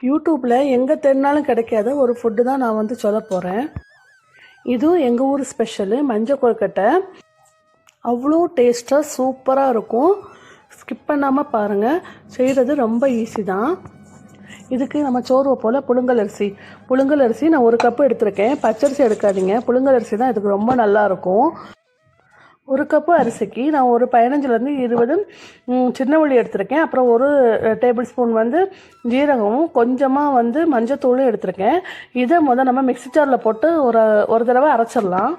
யூடியூப்பில் எங்கே தேடினாலும் கிடைக்காத ஒரு ஃபுட்டு தான் நான் வந்து சொல்ல போகிறேன். இதுவும் எங்கள் ஊர் ஸ்பெஷலு மஞ்சள் கொழுக்கட்டை. அவ்வளோ டேஸ்ட்டாக சூப்பராக இருக்கும். ஸ்கிப் பண்ணாமல் பாருங்கள். செய்கிறது ரொம்ப ஈஸி தான். இதுக்கு நம்ம சோறுவை போல் புழுங்கல் அரிசி நான் 1 கப்பு எடுத்திருக்கேன். பச்சரிசி எடுக்காதீங்க, புழுங்கல் அரிசி தான் இதுக்கு ரொம்ப நல்லாயிருக்கும். 1 கப்பு அரிசிக்கு நான் ஒரு 15லேருந்து 20 சின்ன உள்ளி எடுத்திருக்கேன். அப்புறம் 1 டேபிள் ஸ்பூன் வந்து ஜீரகமும் கொஞ்சமாக வந்து மஞ்சத்தூளும் எடுத்திருக்கேன். இதை நம்ம மிக்ஸி ஜாரில் போட்டு ஒரு தடவை அரைச்சிடலாம்.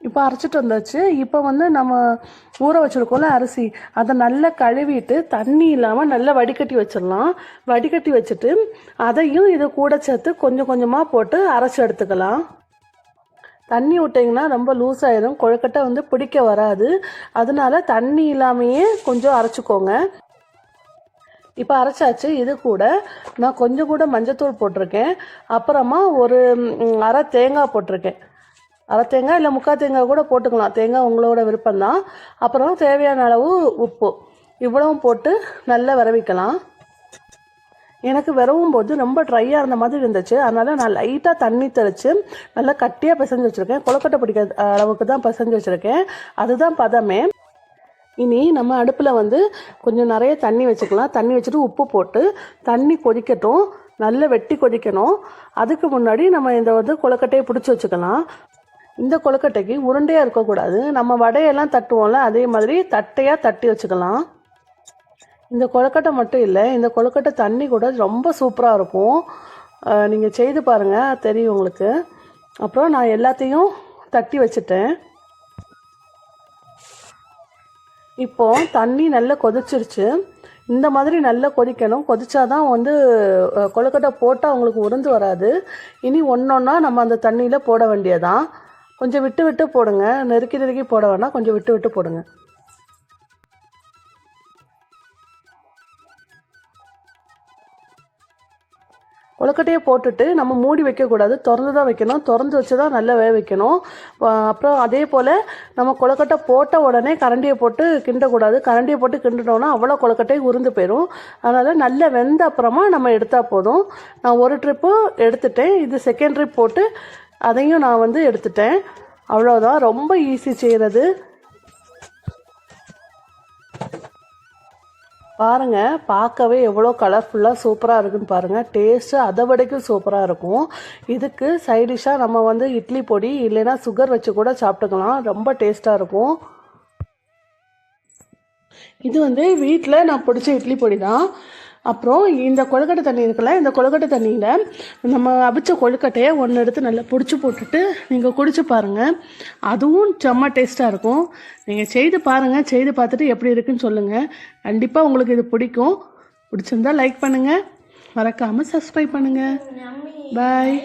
இப்போ அரைச்சிட்டு வந்தாச்சு. இப்போ வந்து நம்ம ஊற வச்சுருக்கோம்ல அரிசி, அதை நல்லா கழுவிட்டு தண்ணி இல்லாமல் நல்லா வடிகட்டி வச்சிடலாம். வடிகட்டி வச்சுட்டு அதையும் இதை கூட சேர்த்து கொஞ்சம் கொஞ்சமாக போட்டு அரைச்சி எடுத்துக்கலாம். தண்ணி விட்டிங்கன்னா ரொம்ப லூஸ் ஆயிடும், கொழுக்கட்டை வந்து பிடிக்க வராது. அதனால தண்ணி இல்லாமையே கொஞ்சம் அரைச்சிக்கோங்க. இப்போ அரைச்சாச்சு. இது கூட நான் கொஞ்சம் கூட மஞ்சத்தூள் போட்டிருக்கேன். அப்புறமா ஒரு அரை தேங்காய் போட்டிருக்கேன். அரை தேங்காய் இல்லை 3/4 தேங்காய் கூட போட்டுக்கலாம், தேங்காய் உங்களோட விருப்பம்தான். அப்புறம் தேவையான அளவு உப்பு, இவ்வளவும் போட்டு நல்லா விரவிக்கலாம். எனக்கு விரவும் போது ரொம்ப ட்ரையாக இருந்த மாதிரி இருந்துச்சு. அதனால் நான் லைட்டாக தண்ணி தெளித்து நல்லா கட்டியாக பிசைஞ்சு வச்சுருக்கேன். கொழுக்கட்டை பிடிக்காத அளவுக்கு தான் பிசைஞ்சு வச்சுருக்கேன். அதுதான் பதமே. இனி நம்ம அடுப்பில் வந்து கொஞ்சம் நிறைய தண்ணி வச்சுக்கலாம். தண்ணி வச்சுட்டு உப்பு போட்டு தண்ணி கொதிக்கட்டும், நல்லா வெட்டி கொதிக்கணும். அதுக்கு முன்னாடி நம்ம இந்த வந்து கொழுக்கட்டையை பிடிச்சி வச்சுக்கலாம். இந்த கொழுக்கட்டைக்கு உருண்டையாக இருக்கக்கூடாது. நம்ம வடையெல்லாம் தட்டுவோம்ல, அதே மாதிரி தட்டையாக தட்டி வச்சுக்கலாம். இந்த கொழுக்கட்டை மட்டும் இல்லை, இந்த கொழுக்கட்டை தண்ணி கூட ரொம்ப சூப்பராக இருக்கும். நீங்கள் செய்து பாருங்கள், தெரியும் உங்களுக்கு. அப்புறம் நான் எல்லாத்தையும் தட்டி வச்சுட்டேன். இப்போது தண்ணி நல்லா கொதிச்சிருச்சு. இந்த மாதிரி நல்லா கொதிக்கணும். கொதிச்சாதான் வந்து கொழுக்கட்டை போட்டால் உங்களுக்கு உருந்து வராது. இனி ஒன்றொன்னா நம்ம அந்த தண்ணியில் போட வேண்டியதான். கொஞ்சம் விட்டு விட்டு போடுங்க, நெருக்கி போட வேணாம், கொஞ்சம் விட்டு விட்டு போடுங்க. கொழுக்கட்டையை போட்டுட்டு நம்ம மூடி வைக்கக்கூடாது, திறந்து தான் வைக்கணும். திறந்து வச்சு தான் நல்லா வேக வைக்கணும். அப்புறம் அதே போல் நம்ம கொழுக்கட்டை போட்ட உடனே கரண்டியை போட்டு கிண்டக்கூடாது. கரண்டியை போட்டு கிண்டினோன்னா அவ்வளோ கொழுக்கட்டை உருந்து போயிடும். அதனால் நல்லா வெந்த அப்புறமா நம்ம எடுத்தால் போதும். நான் 1 ட்ரிப்பு எடுத்துட்டேன். இது செகண்ட் ட்ரிப் போட்டு அதையும் நான் வந்து எடுத்துட்டேன். அவ்வளோதான், ரொம்ப ஈஸி செய்கிறது. பாருங்கள், பார்க்கவே எவ்வளோ கலர்ஃபுல்லாக சூப்பராக இருக்குதுன்னு பாருங்கள். டேஸ்ட்டு அதை விடைக்கும் சூப்பராக இருக்கும். இதுக்கு சைடிஷாக நம்ம வந்து இட்லி பொடி இல்லைன்னா சுகர் வச்சு கூட சாப்பிட்டுக்கலாம். ரொம்ப டேஸ்ட்டாக இருக்கும். இது வந்து வீட்டில் நான் பிடிச்ச இட்லி பொடி தான். அப்புறம் இந்த கொழுக்கட்டை தண்ணி இருக்குல்ல, இந்த கொழுக்கட்டை தண்ணியில் நம்ம அவிச்ச கொழுக்கட்டையை ஒன்று எடுத்து நல்லா பிடிச்சி போட்டுட்டு நீங்கள் குடிச்சு பாருங்கள். அதுவும் செம்ம டேஸ்ட்டாக இருக்கும். நீங்கள் செய்து பாருங்கள். செய்து பார்த்துட்டு எப்படி இருக்குன்னு சொல்லுங்கள். கண்டிப்பாக உங்களுக்கு இது பிடிக்கும். பிடிச்சிருந்தா லைக் பண்ணுங்கள், மறக்காமல் சப்ஸ்கிரைப் பண்ணுங்கள். பாய்.